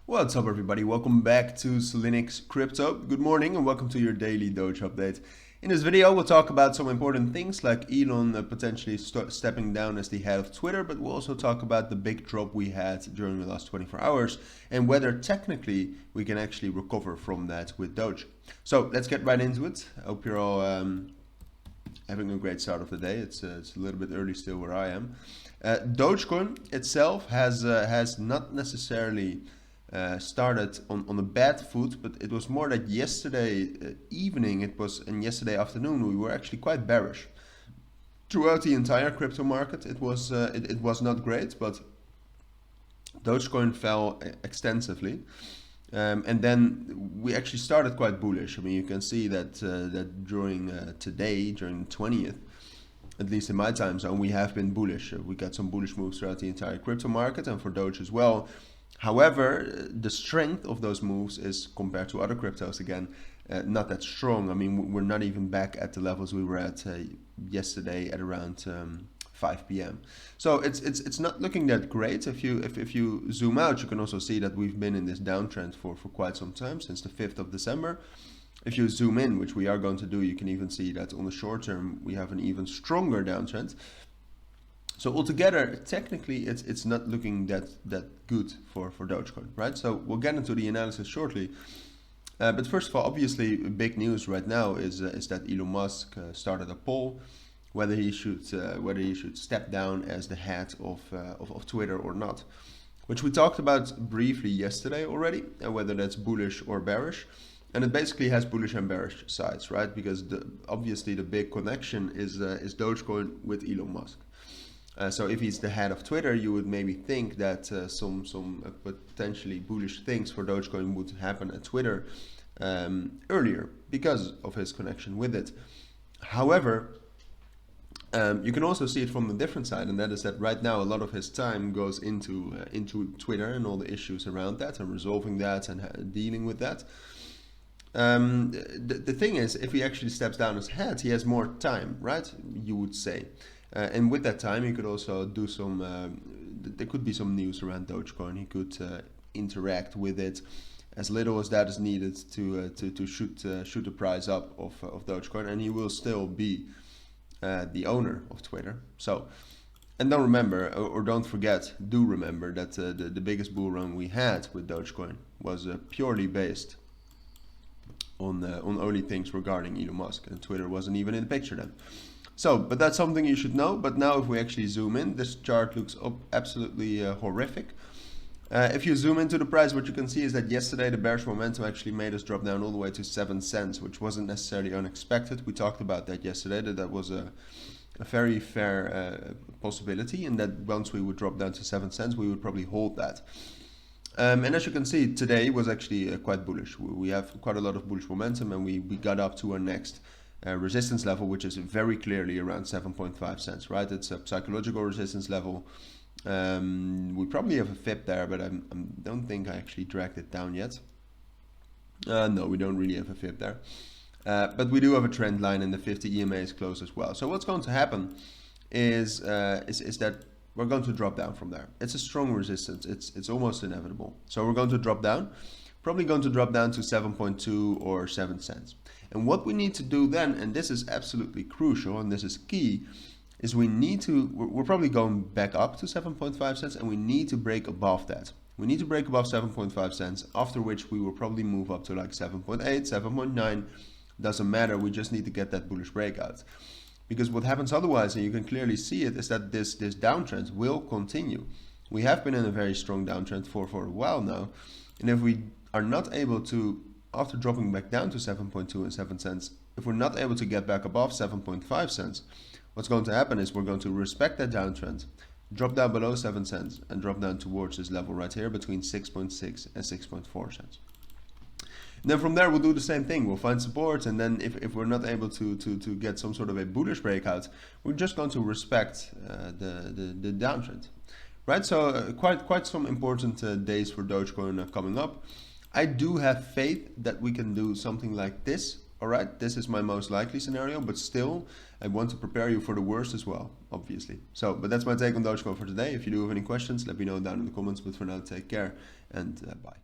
What's up everybody, welcome back to Cilinix Crypto. Good morning and welcome to your daily Doge update. In this video we'll talk about some important things like Elon potentially stepping down as the head of Twitter, but we'll also talk about the big drop we had during the last 24 hours and whether technically we can actually recover from that with Doge. So let's get right into it. I hope you're all having a great start of the day. It's a little bit early still where I am. Dogecoin itself has not necessarily started on a bad foot, but it was more that yesterday evening and yesterday afternoon we were actually quite bearish. Throughout the entire crypto market it was not great, but Dogecoin fell extensively. And then we actually started quite bullish. I mean, you can see that that during today, during the 20th, at least in my time zone, we have been bullish. We got some bullish moves throughout the entire crypto market and for Doge as well. However, the strength of those moves is, compared to other cryptos, again, not that strong. I mean, we're not even back at the levels we were at yesterday at around 5 p.m. So it's not looking that great. If you zoom out, you can also see that we've been in this downtrend for quite some time, since the 5th of December. If you zoom in, which we are going to do, you can even see that on the short term we have an even stronger downtrend. So altogether, technically, it's not looking that good for Dogecoin, right? So we'll get into the analysis shortly. But first of all, obviously, big news right now is that Elon Musk started a poll whether he should step down as the head of Twitter or not, which we talked about briefly yesterday already, and whether that's bullish or bearish. And it basically has bullish and bearish sides, right? Because obviously the big connection is Dogecoin with Elon Musk. So if he's the head of Twitter, you would maybe think that some potentially bullish things for Dogecoin would happen at Twitter earlier because of his connection with it. However, you can also see it from the different side, and that is that right now a lot of his time goes into Twitter and all the issues around that and resolving that and dealing with that. The thing is, if he actually steps down as head, he has more time, right? You would say. And with that time, he could also do some, there could be some news around Dogecoin. He could interact with it as little as that is needed to shoot the price up of Dogecoin, and he will still be the owner of Twitter. So, and don't remember, or don't forget, do remember that the biggest bull run we had with Dogecoin was purely based on only things regarding Elon Musk, and Twitter wasn't even in the picture then. So, but that's something you should know. But now if we actually zoom in, this chart looks absolutely horrific. If you zoom into the price, what you can see is that yesterday the bearish momentum actually made us drop down all the way to 7 cents, which wasn't necessarily unexpected. We talked about that yesterday, that was a very fair possibility, and that once we would drop down to 7 cents, we would probably hold that. And as you can see, today was actually quite bullish. We have quite a lot of bullish momentum, and we got up to our next resistance level, which is very clearly around 7.5 cents, right? It's a psychological resistance level. We probably have a fib there, but I don't think I actually dragged it down yet. No, we don't really have a fib there. But we do have a trend line, and the 50 EMA is close as well. So what's going to happen is that we're going to drop down from there. It's a strong resistance. It's almost inevitable. So we're going to drop down, probably going to drop down to 7.2 or 7 cents. And what we need to do then, and this is absolutely crucial and this is key, is we're probably going back up to 7.5 cents, and we need to break above that. We need to break above 7.5 cents, after which we will probably move up to like 7.8, 7.9. Doesn't matter, we just need to get that bullish breakout. Because what happens otherwise, and you can clearly see it, is that this downtrend will continue. We have been in a very strong downtrend for a while now, and if we are not able to, after dropping back down to 7.2 and 7 cents, if we're not able to get back above 7.5 cents, what's going to happen is we're going to respect that downtrend, drop down below 7 cents, and drop down towards this level right here between 6.6 and 6.4 cents. And then from there we'll do the same thing. We'll find support, and then if we're not able to get some sort of a bullish breakout, we're just going to respect the downtrend, right? So quite some important days for Dogecoin coming up. I do have faith that we can do something like this. All right, this is my most likely scenario, but still, I want to prepare you for the worst as well, obviously. So, but that's my take on Dogecoin for today. If you do have any questions, let me know down in the comments. But for now, take care and bye.